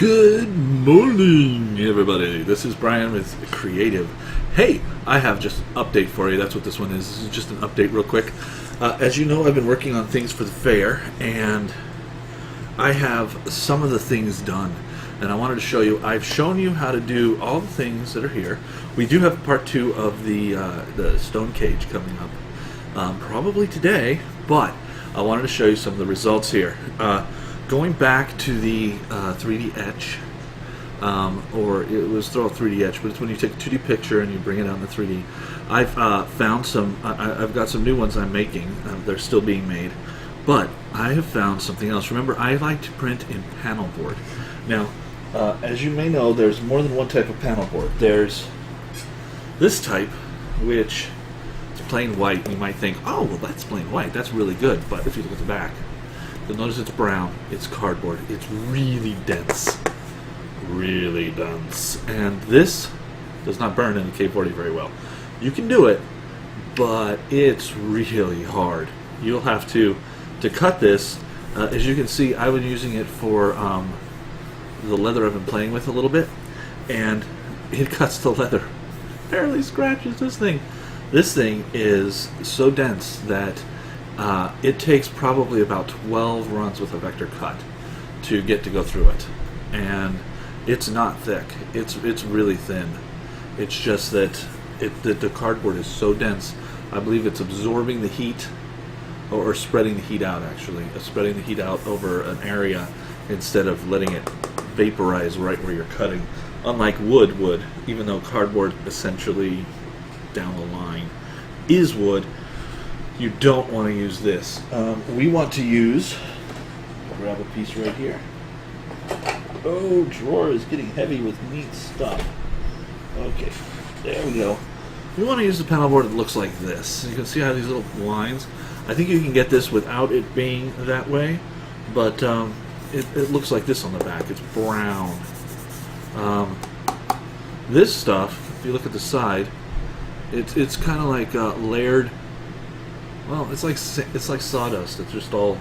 Good morning, everybody. This is Brian with Creative. Hey, I have just an update for you. That's what this one is. This is just an update real quick. As you know, I've been working on things for the fair, and I have some of the things done. And I wanted to show you, I've shown you how to do all the things that are here. We do have part 2 of the stone cage coming up, probably today, but I wanted to show you some of the results here. Going back to the 3D etch, or it was still a 3D etch, but it's when you take a 2D picture and you bring it out in the 3D. I've found some, I've got some new ones I'm making. They're still being made, but I have found something else. Remember, I like to print in panel board. Now, as you may know, there's more than one type of panel board. There's this type, which is plain white. You might think, oh, well, that's plain white. That's really good. But if you look at the back, you'll notice it's brown. It's cardboard. It's really dense. Really dense. And this does not burn in the K40 very well. You can do it, but it's really hard. You'll have to cut this. As you can see, I've been using it for the leather I've been playing with a little bit, and it cuts the leather. Barely scratches this thing. This thing is so dense that it takes probably about 12 runs with a vector cut to get to go through it, and it's not thick. It's really thin. It's just that the cardboard is so dense. I believe it's absorbing the heat, or spreading the heat out. Actually, spreading the heat out over an area instead of letting it vaporize right where you're cutting. Unlike wood would, even though cardboard essentially down the line is wood. You don't want to use this. We want to use, grab a piece right here. Oh, drawer is getting heavy with neat stuff. Okay, there we go. We want to use the panel board that looks like this. You can see how these little lines, I think you can get this without it being that way, but it looks like this on the back. It's brown. This stuff, if you look at the side, it's kind of like layered. Well, it's like sawdust. It's just all,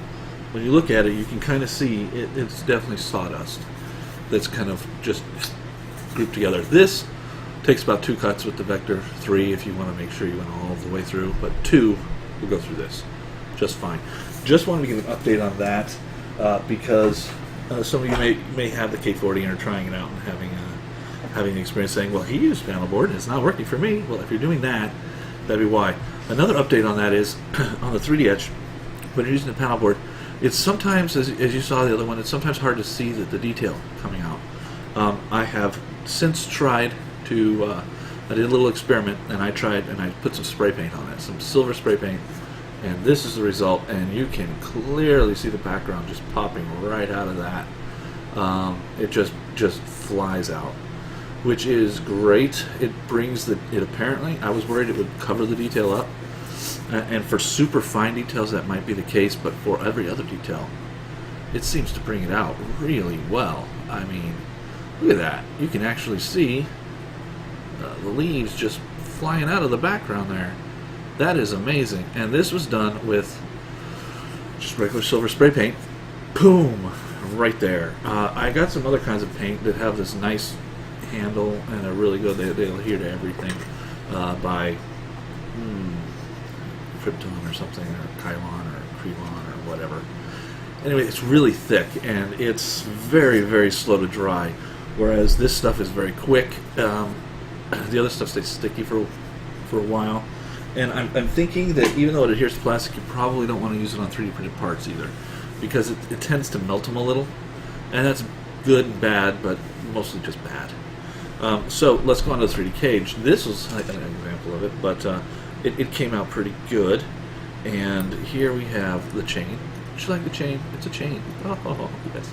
when you look at it, you can kind of see it's definitely sawdust that's kind of just grouped together. This takes about 2 cuts with the Vector 3 if you want to make sure you went all the way through, but 2 will go through this just fine. Just wanted to give an update on that because some of you may have the K40 and are trying it out and having the experience saying, well, he used panel board and it's not working for me. Well, if you're doing that, that'd be why. Another update on that is, on the 3D etch, when you're using the panel board, it's sometimes, as you saw the other one, it's sometimes hard to see the detail coming out. I have since tried to, I did a little experiment, and I put some spray paint on it, some silver spray paint, and this is the result, and you can clearly see the background just popping right out of that. It just flies out, which is great. It brings it apparently, I was worried it would cover the detail up, and for super fine details that might be the case, but for every other detail it seems to bring it out really well. I mean, look at that. You can actually see the leaves just flying out of the background there. That is amazing. And this was done with just regular silver spray paint. Boom! Right there. I got some other kinds of paint that have this nice handle and are really good. They'll adhere to everything by Krypton or something, or Kylon or Krelon or whatever. Anyway, it's really thick and it's very, very slow to dry, whereas this stuff is very quick. The other stuff stays sticky for a while, and I'm thinking that even though it adheres to plastic, you probably don't want to use it on 3D printed parts either, because it tends to melt them a little, and that's good and bad, but mostly just bad. So let's go on to the 3D cage. This was an example of it, but it came out pretty good. And here we have the chain. Would you like the chain? It's a chain. Oh, yes.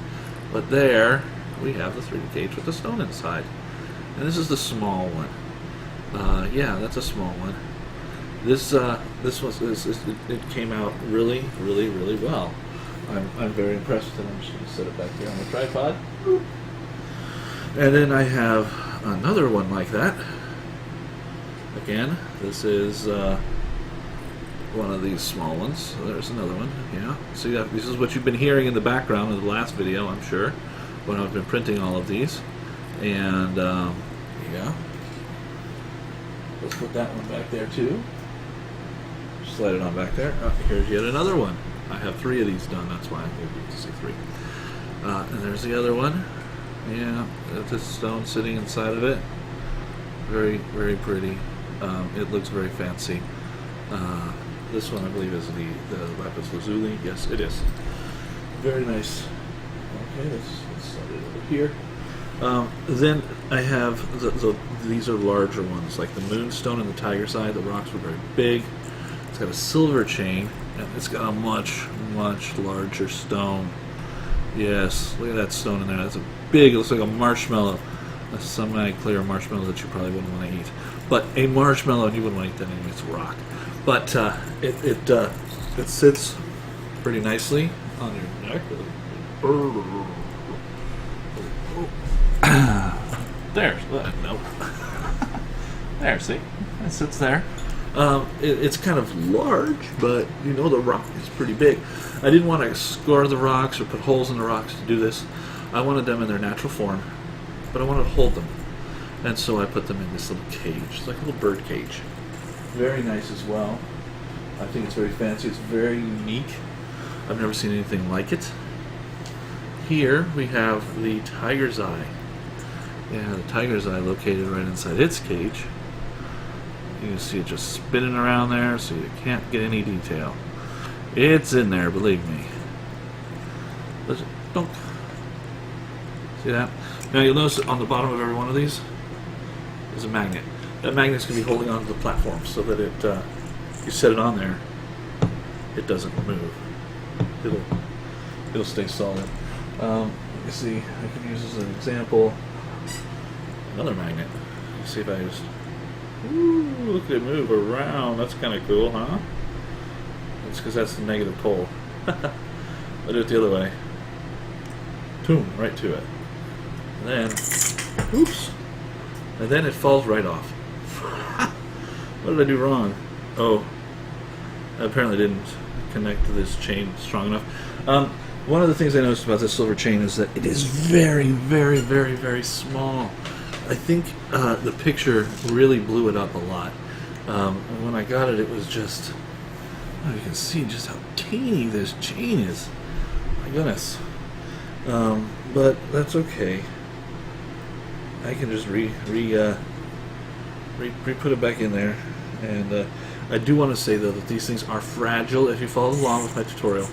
But there we have the 3D cage with the stone inside. And this is the small one. Yeah, that's a small one. This it came out really, really, really well. I'm very impressed with it. I'm just going to set it back here on the tripod. And then I have another one like that. Again, this is one of these small ones. There's another one. Yeah. See, this is what you've been hearing in the background of the last video, I'm sure. when I've been printing all of these. And yeah, let's put that one back there too. Slide it on back there. Oh, here's yet another one. I have 3 of these done, that's why I gave you to see 3. And there's the other one. Yeah, this stone sitting inside of it. Very, very pretty. It looks very fancy. This one I believe is the lapis lazuli. Yes, it is. Very nice. Okay, let's slide it over here. Then I have these are larger ones, like the moonstone and the tiger's eye. The rocks were very big. It's got a silver chain, and it's got a much, much larger stone. Yes, look at that stone in there. That's a big, it looks like a marshmallow. A semi-clear marshmallow that you probably wouldn't want to eat. But a marshmallow, and you wouldn't want to eat that anyway, it's a rock. But it sits pretty nicely on your neck. There, nope. There, see? It sits there. It's kind of large, but you know the rock is pretty big. I didn't want to score the rocks or put holes in the rocks to do this. I wanted them in their natural form, but I wanted to hold them. And so I put them in this little cage. It's like a little bird cage. Very nice as well. I think it's very fancy. It's very unique. I've never seen anything like it. Here we have the tiger's eye. Yeah, the tiger's eye located right inside its cage. You can see it just spinning around there, so you can't get any detail. It's in there, believe me. Don't see that? Now you'll notice that on the bottom of every one of these is a magnet. That magnet's going to be holding onto the platform so that it, you set it on there, it doesn't move. It'll stay solid. You see, I can use this as an example. Another magnet. You see if I just, ooh, look at it move around. That's kind of cool, huh? It's because that's the negative pole. I'll do it the other way. Boom, right to it. And then, oops. And then it falls right off. What did I do wrong? Oh, I apparently didn't connect to this chain strong enough. One of the things I noticed about this silver chain is that it is very, very, very, very small. I think the picture really blew it up a lot. And when I got it, it was just, oh, you can see just how teeny this chain is. My goodness. But that's okay. I can just put it back in there. And I do want to say though that these things are fragile. If you follow along with my tutorial,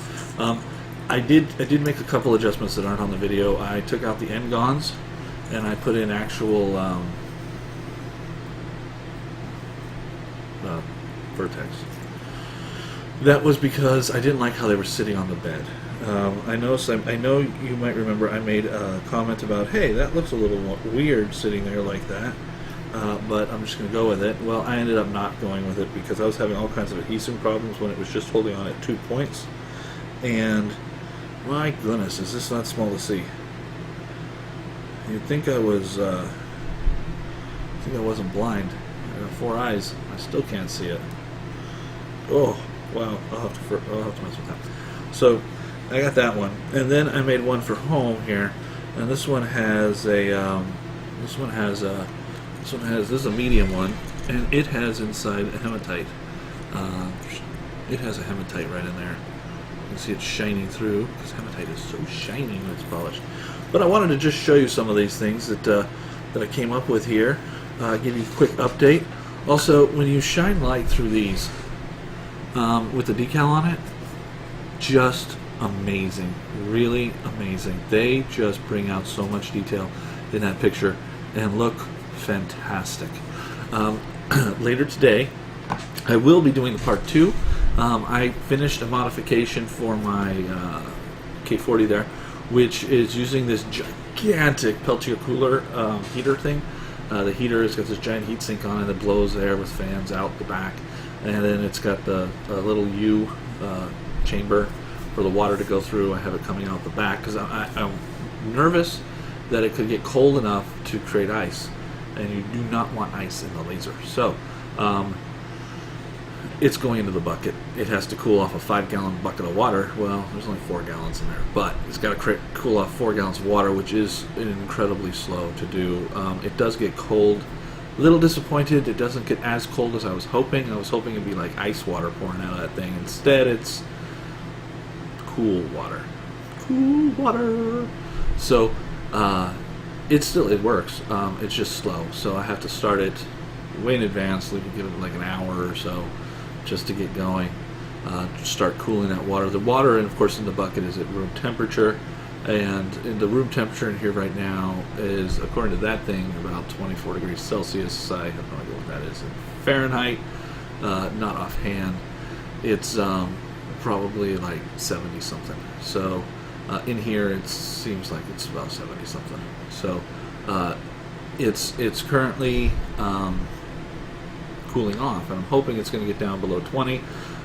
I did make a couple adjustments that aren't on the video. I took out the n-gons and I put in actual vertex. That was because I didn't like how they were sitting on the bed. I know you might remember I made a comment about, hey, that looks a little weird sitting there like that, but I'm just going to go with it. Well, I ended up not going with it because I was having all kinds of adhesive problems when it was just holding on at 2 points. And my goodness, is this not small to see? You'd think I was, I wasn't blind. I got 4 eyes. I still can't see it. Oh, wow! I'll have to mess with that. So I got that one, and then I made one for home here, and this one has a, this is a medium one, and it has inside a hematite. It has a hematite right in there. You can see it shining through because hematite is so shiny when it's polished. But I wanted to just show you some of these things that I came up with here. Give you a quick update. Also, when you shine light through these with the decal on it, just amazing, really amazing. They just bring out so much detail in that picture and look fantastic. Later today, I will be doing the part 2. I finished a modification for my K40 there, which is using this gigantic Peltier cooler heater thing. The heater has got this giant heat sink on it that blows air with fans out the back, and then it's got the little U chamber for the water to go through. I have it coming out the back because I'm nervous that it could get cold enough to create ice, and you do not want ice in the laser. So it's going into the bucket. It has to cool off a 5-gallon bucket of water. Well, there's only 4 gallons in there, but it's got to cool off 4 gallons of water, which is incredibly slow to do. It does get cold. A little disappointed it doesn't get as cold as I was hoping. I was hoping it'd be like ice water pouring out of that thing. Instead, it's cool water. Cool water. So it works. It's just slow. So I have to start it way in advance. Give it like an hour or so just to get going. Start cooling that water. The water, of course, in the bucket is at room temperature. And in the room temperature in here right now is, according to that thing, about 24 degrees Celsius. I have no idea what that is in Fahrenheit. Not offhand. It's probably like 70 something. So in here it seems like it's about 70 something. So it's currently cooling off, and I'm hoping it's going to get down below 20.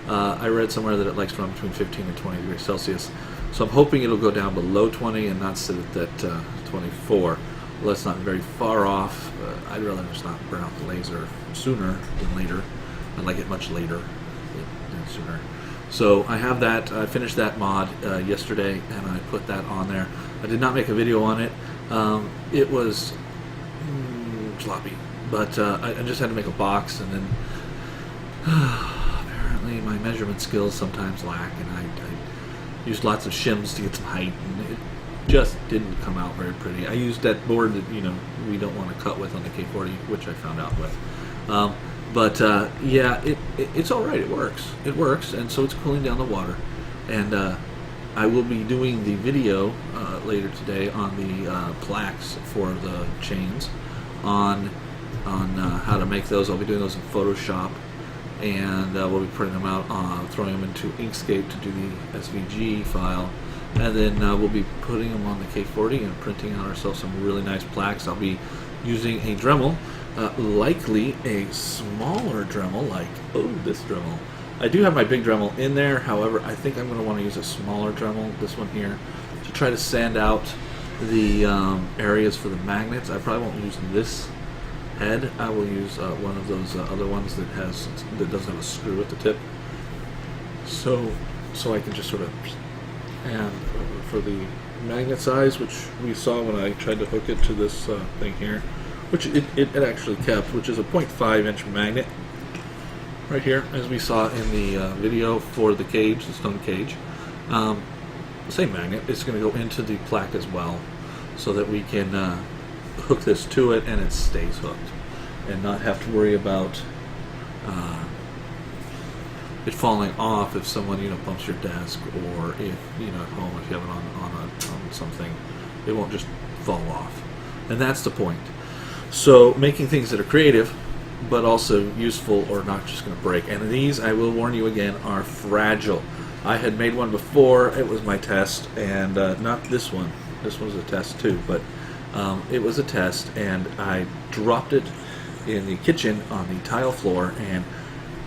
I read somewhere that it likes to run between 15 and 20 degrees Celsius. So I'm hoping it'll go down below 20 and not sit at that 24. Well, that's not very far off. I'd rather just not burn out the laser sooner than later. I'd like it much later than sooner. So I have that. I finished that mod yesterday, and I put that on there. I did not make a video on it. It was sloppy, but I just had to make a box, and then apparently my measurement skills sometimes lack, and I used lots of shims to get some height, and it just didn't come out very pretty. I used that board that we don't want to cut with on the K40, which I found out with. But yeah, it's all right. It works, and so it's cooling down the water. And I will be doing the video later today on the plaques for the chains, on how to make those. I'll be doing those in Photoshop, and we'll be printing them out, throwing them into Inkscape to do the SVG file, and then we'll be putting them on the K40 and printing out ourselves some really nice plaques. I'll be using a Dremel, likely a smaller Dremel, like this Dremel. I do have my big Dremel in there, however, I think I'm going to want to use a smaller Dremel, this one here, to try to sand out the areas for the magnets. I probably won't use this head. I will use one of those other ones that doesn't have a screw at the tip, so I can just sort of, and for the magnet size, which we saw when I tried to hook it to this thing here, which it actually kept, which is a 0.5 inch magnet right here, as we saw in the video for the cage, the stone cage. Same magnet. It's going to go into the plaque as well, so that we can hook this to it and it stays hooked, and not have to worry about it falling off if someone bumps your desk, or if at home, if you have it on something, it won't just fall off. And that's the point. So making things that are creative but also useful, or not just going to break. And these, I will warn you again, are fragile. I had made one before. It was my test, and not this one. This one was a test too, but it was a test, and I dropped it in the kitchen on the tile floor, and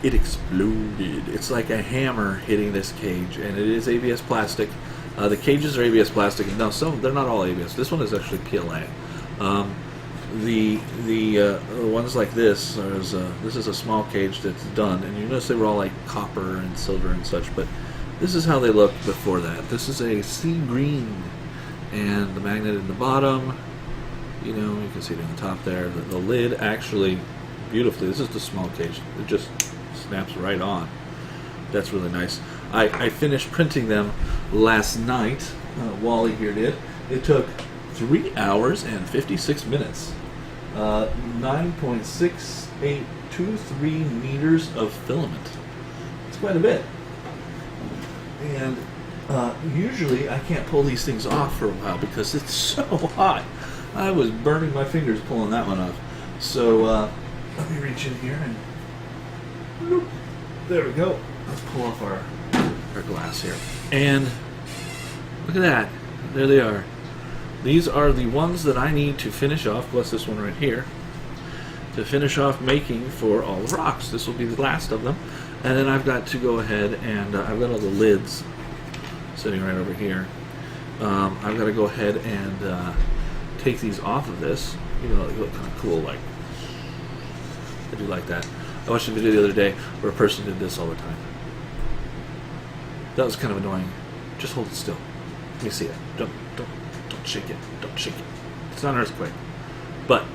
it exploded. It's like a hammer hitting this cage, and it is ABS plastic. The cages are ABS plastic. No, they're not all ABS. This one is actually PLA. The ones like this, this is a small cage that's done, and you notice they were all like copper and silver and such, but this is how they looked before that. This is a sea green, and the magnet in the bottom, you can see it in the top there. The lid actually, beautifully, this is the small cage. It just snaps right on. That's really nice. I finished printing them last night. Wally here did. It took 3 hours and 56 minutes. 9.6823 meters of filament. It's quite a bit. And usually I can't pull these things off for a while because it's so hot. I was burning my fingers pulling that one off. So let me reach in here and whoop, there we go. Let's pull off our glass here. And look at that. There they are. These are the ones that I need to finish off, plus this one right here, to finish off making for all the rocks. This will be the last of them. And then I've got to go ahead and I've got all the lids sitting right over here. I've got to go ahead and take these off of this. They look kind of cool, like I do like that. I watched a video the other day where a person did this all the time. That was kind of annoying. Just hold it still. Let me see it. Don't shake it. Don't shake it. It's not an earthquake. But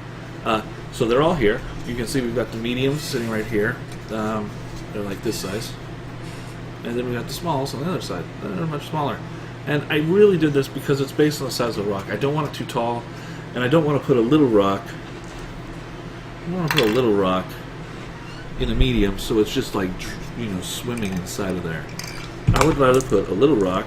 so they're all here. You can see we've got the mediums sitting right here. They're like this size. And then we got the smalls on the other side. They're much smaller. And I really did this because it's based on the size of the rock. I don't want it too tall, and I don't want to put a little rock. I want to put a little rock in a medium, so it's just like, you know, swimming inside of there. I would rather put a little rock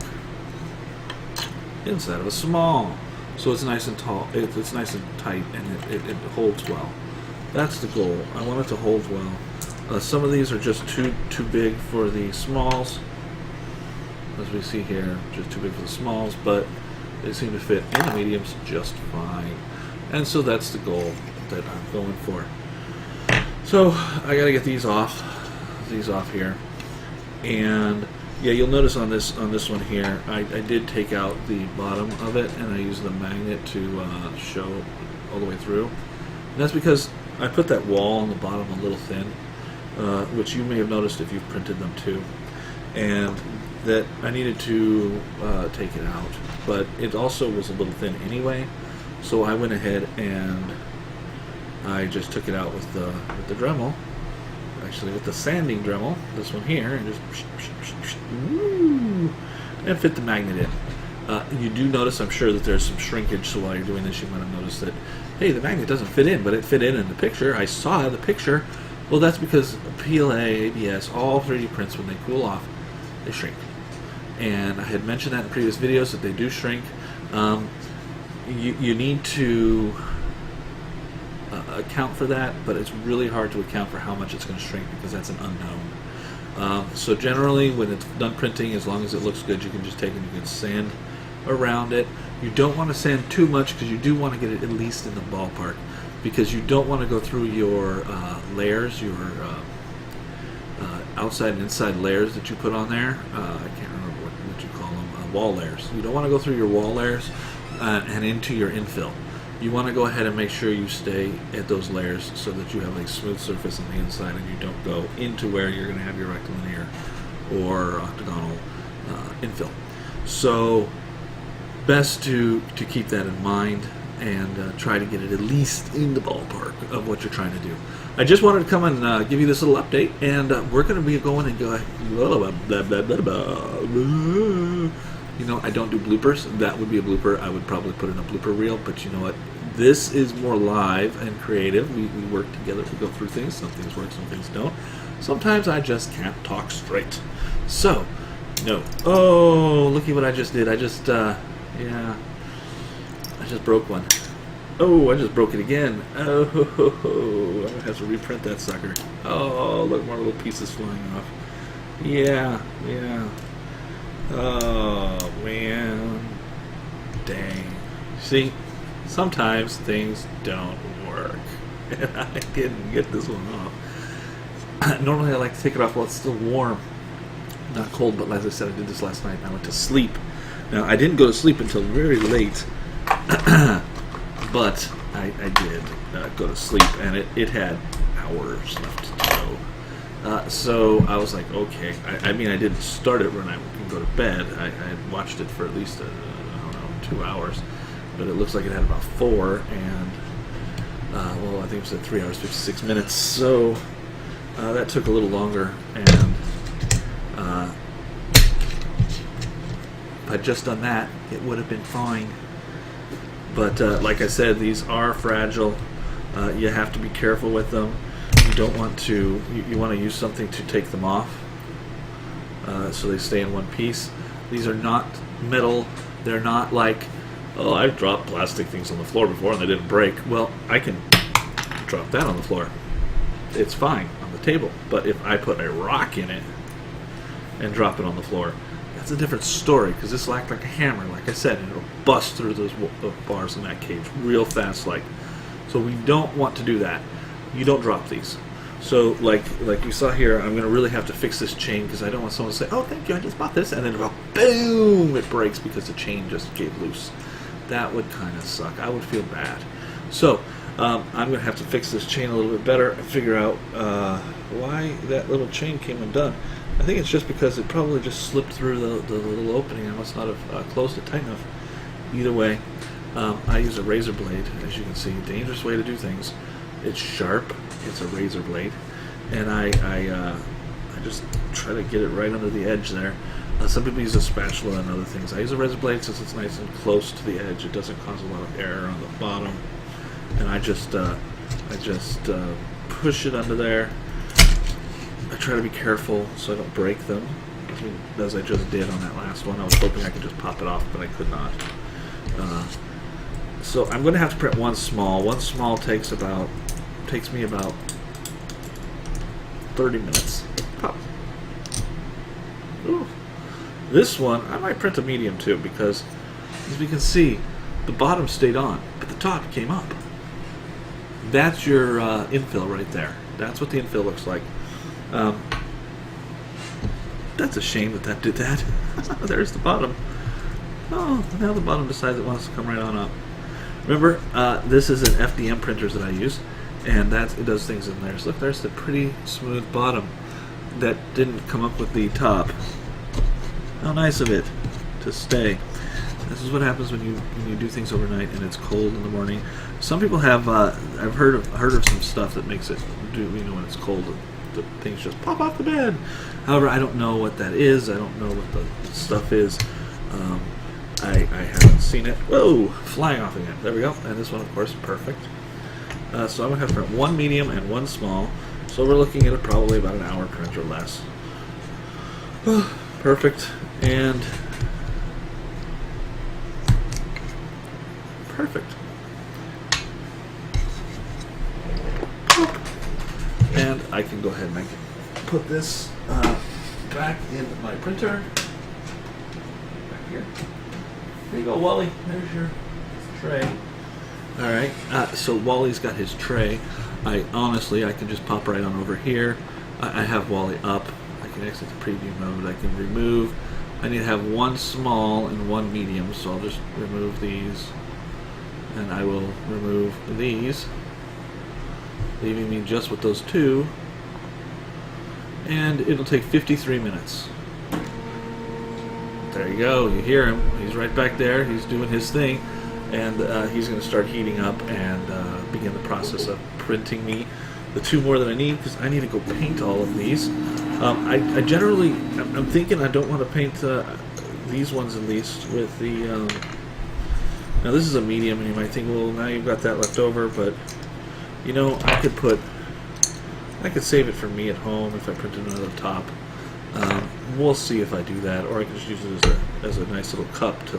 inside of a small, so it's nice and tall. It's nice and tight, and it holds well. That's the goal. I want it to hold well. Some of these are just too big for the smalls, as we see here, just too big for the smalls, but they seem to fit in the mediums just fine. And so that's the goal that I'm going for. So I gotta get these off here. And yeah, you'll notice on this one here, I did take out the bottom of it, and I used the magnet to show all the way through. And that's because I put that wall on the bottom a little thin, which you may have noticed if you've printed them too, and that I needed to take it out, but it also was a little thin anyway, so I went ahead and I just took it out with the Dremel, actually with the sanding Dremel, this one here, and just and fit the magnet in. You do notice, I'm sure, that there's some shrinkage, so while you're doing this you might have noticed that, hey, the magnet doesn't fit in, but it fit in the picture. I saw the picture. Well, that's because PLA, ABS, all 3D prints, when they cool off, they shrink. And I had mentioned that in previous videos that they do shrink. You need to account for that, but it's really hard to account for how much it's going to shrink because that's an unknown. So generally, when it's done printing, as long as it looks good, you can just take it and you can sand around it. You don't want to sand too much because you do want to get it at least in the ballpark, because you don't want to go through your layers, your outside and inside layers that you put on there. I can't remember what you call them, wall layers. You don't want to go through your wall layers and into your infill. You want to go ahead and make sure you stay at those layers so that you have a smooth surface on the inside and you don't go into where you're going to have your rectilinear or octagonal infill. So best to keep that in mind and try to get it at least in the ballpark of what you're trying to do. I just wanted to come and give you this little update, and we're going to be going and go blah, blah, blah, blah, blah. You know, I don't do bloopers. That would be a blooper. I would probably put in a blooper reel, but you know what? This is more live and creative. We work together to go through things. Some things work, some things don't. Sometimes I just can't talk straight. So, no. Oh, looky what I just did. I just broke one. Oh, I just broke it again. Oh, I'm going to have to reprint that sucker. Oh, look, more little pieces flying off. Yeah. Oh, man. Dang. See, sometimes things don't work. And I didn't get this one off. Normally I like to take it off while it's still warm. Not cold, but as I said, I did this last night and I went to sleep. Now, I didn't go to sleep until very late. But I did go to sleep, and it had hours left to go. So I was like, okay. I mean, I didn't start it when I can go to bed. I had watched it for at least, 2 hours. But it looks like it had about 4, and, well, I think it was at 3 hours, 56 minutes. So that took a little longer, and if I'd just done that, it would have been fine. But like I said, these are fragile. You have to be careful with them. You don't want to. You want to use something to take them off, so they stay in one piece. These are not metal. They're not like, oh, I've dropped plastic things on the floor before and they didn't break. Well, I can drop that on the floor. It's fine on the table. But if I put a rock in it and drop it on the floor, that's a different story, because this will act like a hammer, like I said, and it'll bust through those bars in that cage real fast. So we don't want to do that. You don't drop these. So like you saw here, I'm going to really have to fix this chain, because I don't want someone to say, oh, thank you, I just bought this, and then boom, it breaks because the chain just gave loose. That would kind of suck. I would feel bad. So I'm going to have to fix this chain a little bit better and figure out why that little chain came undone. I think it's just because it probably just slipped through the little opening. I must not have closed it tight enough. Either way, I use a razor blade, as you can see. Dangerous way to do things. It's sharp. It's a razor blade, and I just try to get it right under the edge there. Some people use a spatula and other things. I use a razor blade since it's nice and close to the edge. It doesn't cause a lot of error on the bottom, and I just push it under there. I try to be careful so I don't break them, as I just did on that last one. I was hoping I could just pop it off, but I could not. So I'm going to have to print one small. One small takes me about 30 minutes. Pop. Ooh. This one, I might print a medium too, because as we can see, the bottom stayed on, but the top came up. That's your infill right there. That's what the infill looks like. That's a shame that did that. There's the bottom. Oh, now the bottom decides it wants to come right on up. Remember, this is an FDM printers that I use, and it does things in there. So look, there's the pretty smooth bottom that didn't come up with the top. How nice of it to stay. This is what happens when you do things overnight and it's cold in the morning. Some people have I've heard of some stuff that makes it do, when it's cold, the things just pop off the bed. However, I don't know what that is. I don't know what the stuff is. I haven't seen it. Whoa, flying off again. There we go. And this one, of course, perfect. So I'm gonna have to print one medium and one small. So we're looking at probably about an hour print or less. Perfect. And perfect. And I can go ahead and I can put this back in my printer. Back here. There you go, Wally. There's your tray. Alright, so Wally's got his tray. I can just pop right on over here. I have Wally up. I can exit the preview mode. I can remove. I need to have one small and one medium, so I'll just remove these. And I will remove these, leaving me just with those two. And it'll take 53 minutes. There you go. You hear him. He's right back there. He's doing his thing. And he's going to start heating up and begin the process of printing me the two more that I need, because I need to go paint all of these. I'm thinking I don't want to paint these ones at least with the... now this is a medium, and you might think, well, now you've got that left over, but I could save it for me at home if I printed another top. We'll see if I do that, or I can just use it as a nice little cup to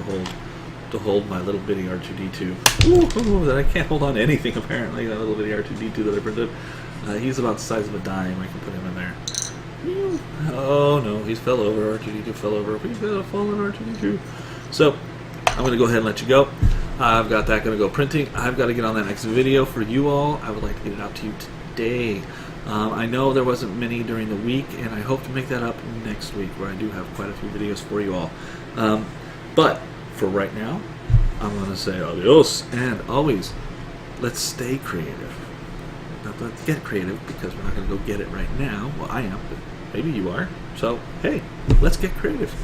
hold my little bitty R2-D2. Ooh, that I can't hold on to anything apparently. That little bitty R2-D2 that I printed. He's about the size of a dime. I can put him in there. Oh no, he fell over. R2-D2 fell over. We've got a fallen R2-D2. So I'm going to go ahead and let you go. I've got that going to go printing. I've got to get on that next video for you all. I would like to get it out to you today. I know there wasn't many during the week, and I hope to make that up next week, where I do have quite a few videos for you all. But for right now, I'm going to say adios, and always, let's stay creative. Not let's get creative, because we're not going to go get it right now. Well, I am, but maybe you are. So, hey, let's get creative.